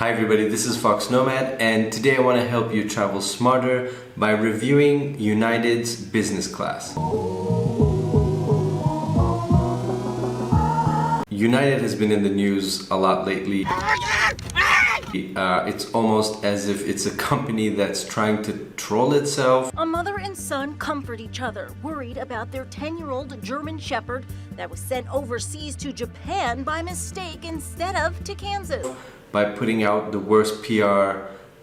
Hi everybody, this is Fox Nomad, and today I want to help you travel smarter by reviewing United's business class. United has been in the news a lot lately. It's almost as if it's a company that's trying to troll itself. A mother and son comfort each other, worried about their 10-year-old German Shepherd that was sent overseas to Japan by mistake instead of to Kansas. By putting out the worst PR,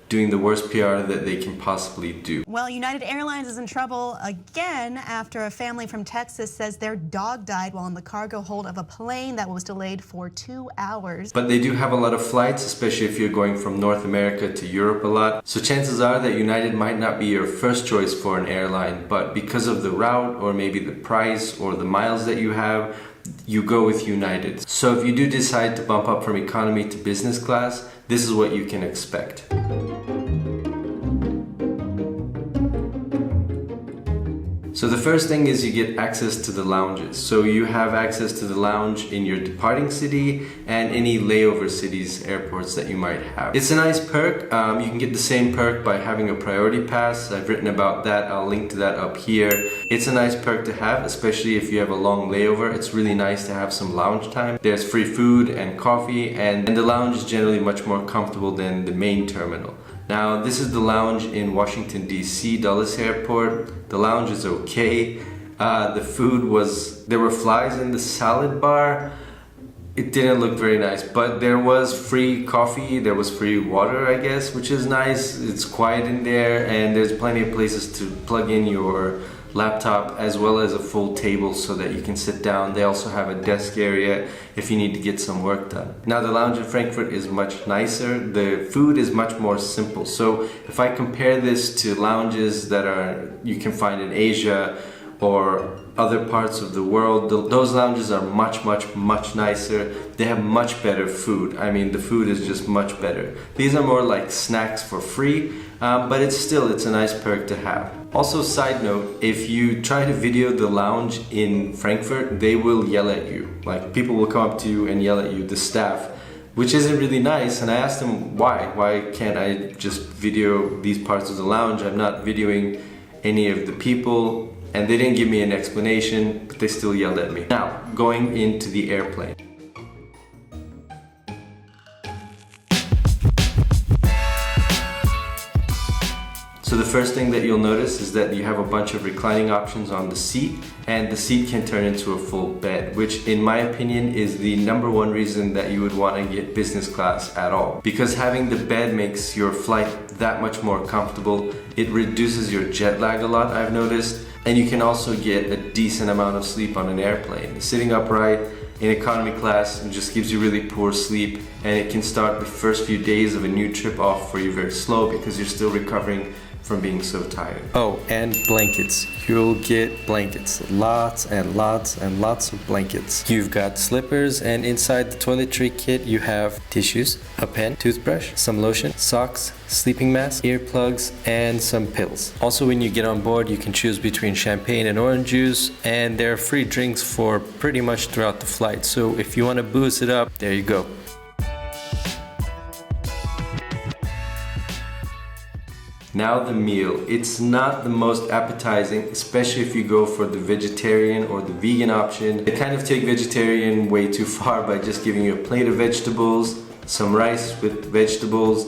doing the worst PR that they can possibly do. Well, United Airlines is in trouble again after a family from Texas says their dog died while in the cargo hold of a plane that was delayed for 2 hours. But they do have a lot of flights, especially if you're going from North America to Europe a lot. So chances are that United might not be your first choice for an airline, but because of the route or maybe the price or the miles that you have, you go with United. So if you do decide to bump up from economy to business class, this is what you can expect. So the first thing is you get access to the lounges. So you have access to the lounge in your departing city and any layover cities, airports that you might have. It's a nice perk. You can get the same perk by having a priority pass. I've written about that. I'll link to that up here. It's a nice perk to have, especially if you have a long layover. It's really nice to have some lounge time. There's free food and coffee, and the lounge is generally much more comfortable than the main terminal. Now, this is the lounge in Washington, D.C., Dulles Airport. The lounge is okay. The food was, there were flies in the salad bar. It didn't look very nice, but there was free coffee, there was free water, I guess, which is nice. It's quiet in there, and there's plenty of places to plug in your laptop as well as a full table so that you can sit down. They also have a desk area if you need to get some work done. Now the lounge in Frankfurt is much nicer. The food is much more simple. So if I compare this to lounges that you can find in Asia or other parts of the world, those lounges are much nicer. They have much better food. I mean, the food is just much better. These are more like snacks for free, but it's a nice perk to have. Also, side note, if you try to video the lounge in Frankfurt, they will yell at you. Like, people will come up to you and yell at you, the staff, which isn't really nice. And I asked them why. Why can't I just video these parts of the lounge? I'm not videoing any of the people. And they didn't give me an explanation, but they still yelled at me. Now, going into the airplane. So the first thing that you'll notice is that you have a bunch of reclining options on the seat, and the seat can turn into a full bed, which in my opinion is the #1 reason that you would want to get business class at all. Because having the bed makes your flight that much more comfortable. It reduces your jet lag a lot, I've noticed. And you can also get a decent amount of sleep on an airplane. Sitting upright in economy class just gives you really poor sleep, and it can start the first few days of a new trip off for you very slow because you're still recovering from being so tired. Oh, and blankets. You'll get blankets. Lots and lots and lots of blankets. You've got slippers, and inside the toiletry kit you have tissues, a pen, toothbrush, some lotion, socks, sleeping mask, earplugs, and some pills. Also, when you get on board, you can choose between champagne and orange juice, and there are free drinks for pretty much throughout the flight. So if you want to booze it up, there you go. Now the meal. It's not the most appetizing, especially if you go for the vegetarian or the vegan option. They kind of take vegetarian way too far by just giving you a plate of vegetables, some rice with vegetables,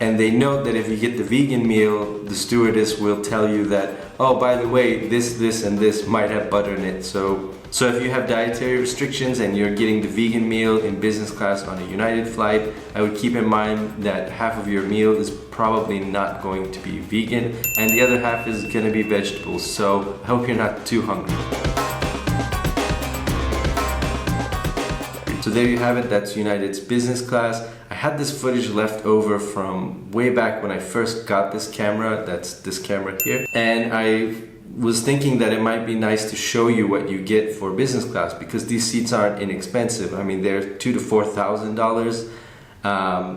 and they note that if you get the vegan meal, the stewardess will tell you that, oh, by the way, this, and this might have butter in it. So if you have dietary restrictions and you're getting the vegan meal in business class on a United flight, I would keep in mind that half of your meal is probably not going to be vegan and the other half is going to be vegetables. So I hope you're not too hungry. So there you have it, that's United's business class. I had this footage left over from way back when I first got this camera, that's this camera here, and I was thinking that it might be nice to show you what you get for business class because these seats aren't inexpensive. I mean, they're $2,000 to $4,000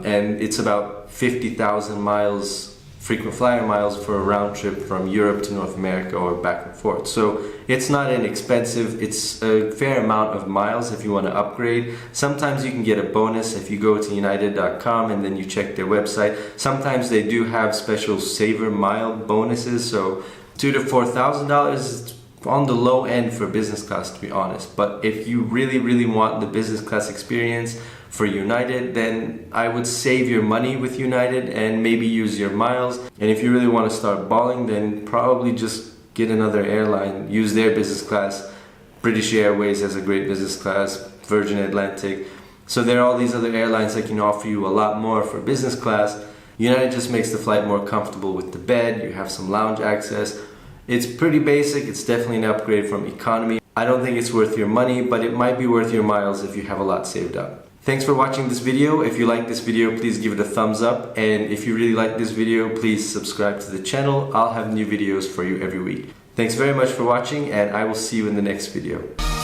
and it's about 50,000 miles frequent flyer miles for a round trip from Europe to North America or back and forth. So it's not inexpensive, it's a fair amount of miles if you want to upgrade. Sometimes you can get a bonus if you go to United.com and then you check their website. Sometimes they do have special saver mile bonuses, so $2,000 to $4,000 is on the low end for business class, to be honest. But if you really want the business class experience for United, then I would save your money with United and maybe use your miles. And if you really want to start balling, then probably just get another airline, use their business class. British Airways has a great business class, Virgin Atlantic. So there are all these other airlines that can offer you a lot more for business class. United just makes the flight more comfortable with the bed, you have some lounge access. It's pretty basic, it's definitely an upgrade from economy. I don't think it's worth your money, but it might be worth your miles if you have a lot saved up. Thanks for watching this video. If you like this video, please give it a thumbs up. And if you really like this video, please subscribe to the channel. I'll have new videos for you every week. Thanks very much for watching, and I will see you in the next video.